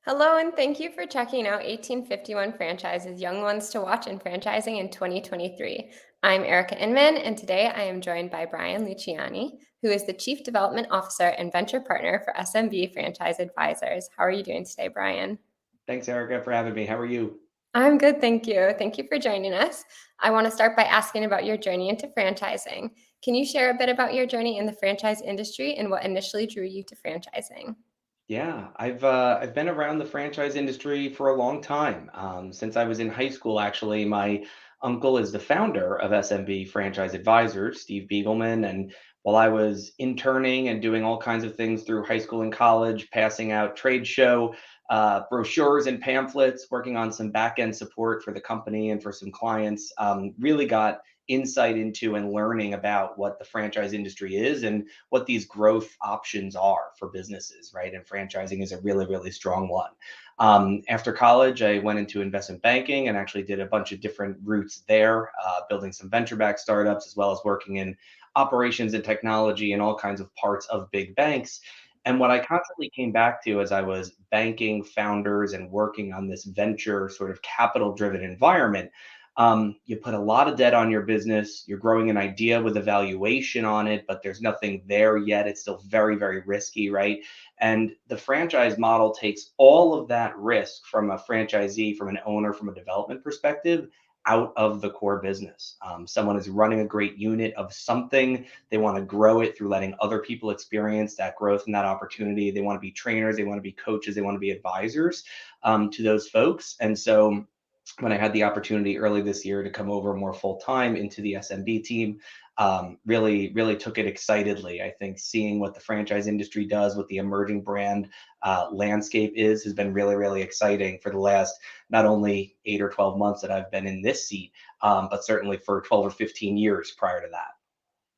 Hello, and thank you for checking out 1851 Franchises Young Ones to Watch in Franchising in 2023. I'm Erica Inman, and today I am joined by Brian Luciani, who is the Chief Development Officer and Venture Partner for SMB Franchise Advisors. How are you doing today, Brian? Thanks, Erica, for having me. How are you? I'm good, thank you. Thank you for joining us. I want to start by asking about your journey into franchising. Can you share a bit about your journey in the franchise industry and what initially drew you to franchising? Yeah, I've been around the franchise industry for a long time. Since I was in high school, actually, my uncle is the founder of SMB Franchise Advisors, Steve Biegelman. And while I was interning and doing all kinds of things through high school and college, passing out trade show brochures and pamphlets, working on some back end support for the company and for some clients, really got insight into and learning about what the franchise industry is and what these growth options are for businesses, right? And franchising is a really, really strong one. After college, I went into investment banking and actually did a bunch of different routes there, building some venture backed startups, as well as working in operations and technology and all kinds of parts of big banks. And what I constantly came back to as I was banking founders and working on this venture sort of capital driven environment, you put a lot of debt on your business. You're growing an idea with a valuation on it, but there's nothing there yet. It's still very, very risky, right? And the franchise model takes all of that risk from a franchisee, from an owner, from a development perspective, out of the core business. Someone is running a great unit of something. They want to grow it through letting other people experience that growth and that opportunity. They want to be trainers. They want to be coaches. They want to be advisors to those folks. And so when I had the opportunity early this year to come over more full time into the SMB team, really took it excitedly. I think seeing what the franchise industry does, what the emerging brand landscape is, has been really, really exciting for the last not only 8 or 12 months that I've been in this seat, but certainly for 12 or 15 years prior to that.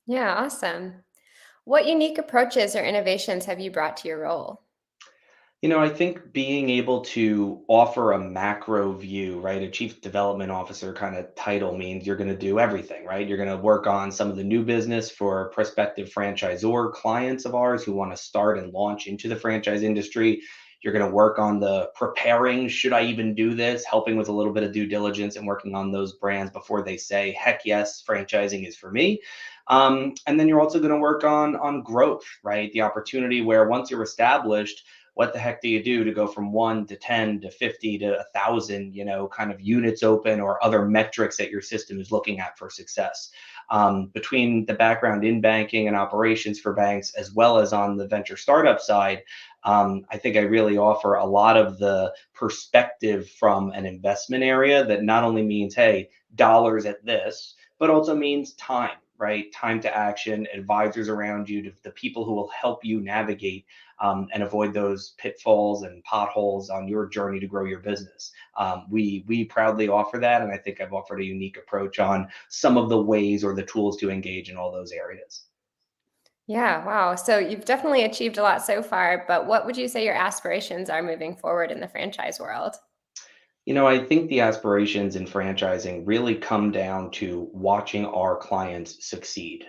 Yeah, awesome. What unique approaches or innovations have you brought to your role? I think being able to offer a macro view, right? A chief development officer kind of title means you're going to do everything, right? You're going to work on some of the new business for prospective franchisor clients of ours who want to start and launch into the franchise industry. You're going to work on the preparing, should I even do this? Helping with a little bit of due diligence and working on those brands before they say, heck yes, franchising is for me. And then you're also going to work on growth, right? The opportunity where once you're established, what the heck do you do to go from 1 to 10 to 50 to 1,000, kind of units open or other metrics that your system is looking at for success? Between the background in banking and operations for banks, as well as on the venture startup side, I think I really offer a lot of the perspective from an investment area that not only means, hey, dollars at this, but also means time, right? Time to action, advisors around you, the people who will help you navigate and avoid those pitfalls and potholes on your journey to grow your business. We proudly offer that, and I think I've offered a unique approach on some of the ways or the tools to engage in all those areas. Yeah, wow. So you've definitely achieved a lot so far, but what would you say your aspirations are moving forward in the franchise world? I think the aspirations in franchising really come down to watching our clients succeed.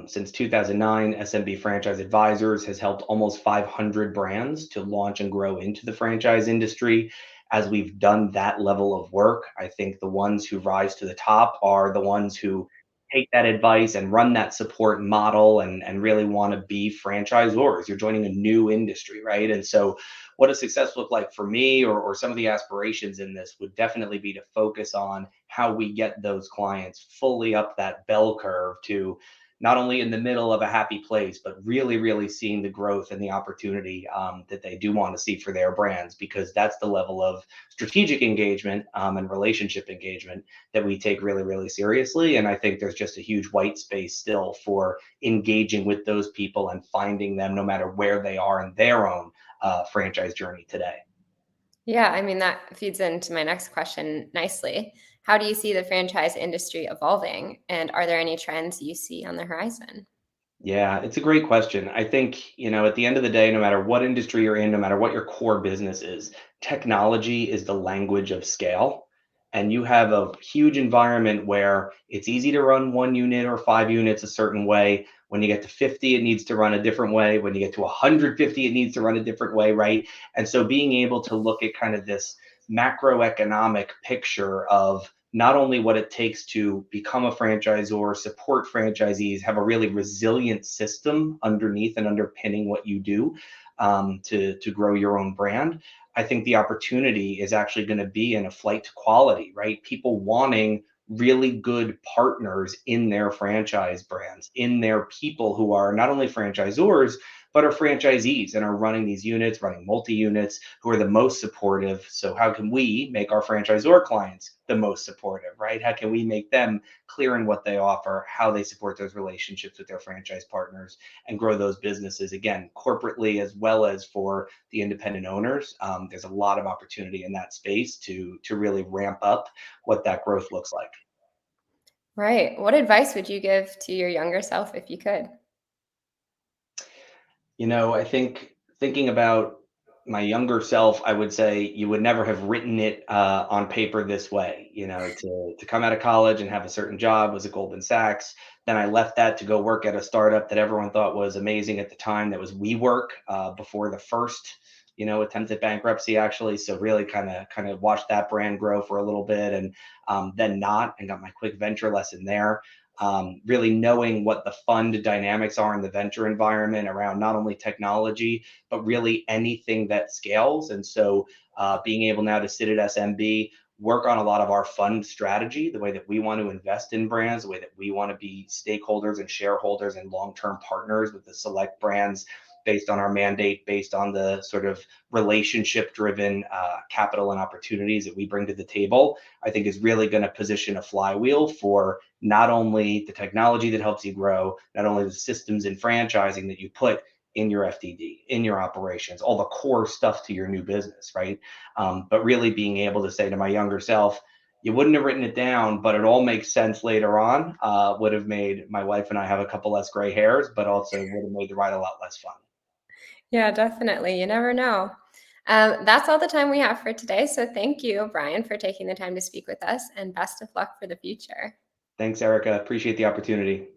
Since 2009, SMB Franchise Advisors has helped almost 500 brands to launch and grow into the franchise industry. As we've done that level of work, I think the ones who rise to the top are the ones who take that advice and run that support model and really want to be franchisors. You're joining a new industry, right? And so what does success look like for me or some of the aspirations in this would definitely be to focus on how we get those clients fully up that bell curve to not only in the middle of a happy place, but really, really seeing the growth and the opportunity that they do want to see for their brands, because that's the level of strategic engagement and relationship engagement that we take really, really seriously. And I think there's just a huge white space still for engaging with those people and finding them no matter where they are in their own franchise journey today. Yeah, I mean, that feeds into my next question nicely. How do you see the franchise industry evolving? And are there any trends you see on the horizon? Yeah, it's a great question. I think, at the end of the day, no matter what industry you're in, no matter what your core business is, technology is the language of scale. And you have a huge environment where it's easy to run one unit or 5 units a certain way, When you get to 50, it needs to run a different way. When you get to 150, it needs to run a different way, right? And so being able to look at kind of this macroeconomic picture of not only what it takes to become a franchisor, support franchisees, have a really resilient system underneath and underpinning what you do, to grow your own brand. I think the opportunity is actually going to be in a flight to quality, right? People wanting really good partners in their franchise brands, in their people who are not only franchisors, but are franchisees and are running these units, running multi units, who are the most supportive. So, how can we make our franchisor clients the most supportive, right? How can we make them clear in what they offer, how they support those relationships with their franchise partners, and grow those businesses again, corporately as well as for the independent owners? There's a lot of opportunity in that space to really ramp up what that growth looks like. Right. What advice would you give to your younger self if you could? I think thinking about my younger self, I would say you would never have written it on paper this way. To come out of college and have a certain job was at Goldman Sachs. Then I left that to go work at a startup that everyone thought was amazing at the time. That was WeWork, before the first, attempt at bankruptcy, actually. So really kind of watched that brand grow for a little bit, and then not, and got my quick venture lesson there. Really knowing what the fund dynamics are in the venture environment around not only technology, but really anything that scales. And so being able now to sit at SMB, work on a lot of our fund strategy, the way that we want to invest in brands, the way that we want to be stakeholders and shareholders and long-term partners with the select brands, based on our mandate, based on the sort of relationship driven capital and opportunities that we bring to the table, I think is really going to position a flywheel for not only the technology that helps you grow, not only the systems and franchising that you put in your FDD, in your operations, all the core stuff to your new business, right? But really being able to say to my younger self, you wouldn't have written it down, but it all makes sense later on. Would have made my wife and I have a couple less gray hairs, but also would have made the ride a lot less fun. Yeah, definitely. You never know. That's all the time we have for today. So thank you, Brian, for taking the time to speak with us, and best of luck for the future. Thanks, Erica. Appreciate the opportunity.